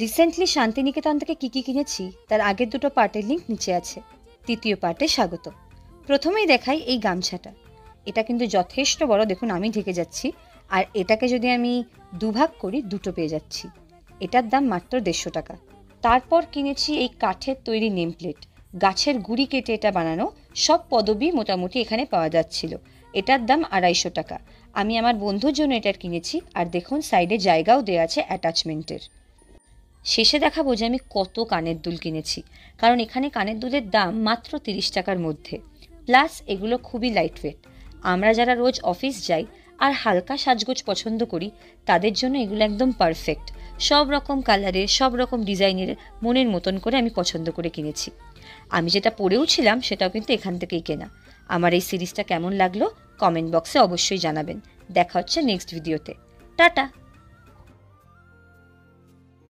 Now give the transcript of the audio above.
Recently Santiniketan থেকে কী কিনেছি তার আগের দুটো পার্টের লিঙ্ক নিচে আছে। তৃতীয় পার্টে স্বাগত। প্রথমেই দেখাই এই গামছাটা। এটা কিন্তু যথেষ্ট বড়, দেখুন আমি ঢেকে যাচ্ছি। আর এটাকে যদি আমি দুভাগ করি দুটো পেয়ে যাচ্ছি। এটার দাম মাত্র 150 টাকা। তারপর কিনেছি এই কাঠের তৈরি নেম প্লেট। গাছের গুঁড়ি কেটে এটা বানানো, সব পদবি মোটামুটি এখানে পাওয়া যাচ্ছিল। এটার দাম 250 টাকা। আমি আমার বন্ধুর জন্য এটার কিনেছি। আর দেখুন সাইডে জায়গাও দেওয়া আছে অ্যাটাচমেন্টের। শেষে দেখাবো যে আমি কত কানের দুল কিনেছি, কারণ এখানে কানের দুলের দাম মাত্র 30 টাকার মধ্যে। প্লাস এগুলো খুবই লাইটওয়েট। আমরা যারা রোজ অফিস যাই আর হালকা সাজগোজ পছন্দ করি তাদের জন্য এগুলো একদম পারফেক্ট। সব রকম কালারের, সব রকম ডিজাইনের মনের মতন করে আমি পছন্দ করে কিনেছি। আমি যেটা পরেও ছিলাম সেটাও কিন্তু এখান থেকেই কেনা। আমার এই সিরিজটা কেমন লাগলো কমেন্ট বক্সে অবশ্যই জানাবেন। দেখা হচ্ছে নেক্সট ভিডিওতে। টাটা।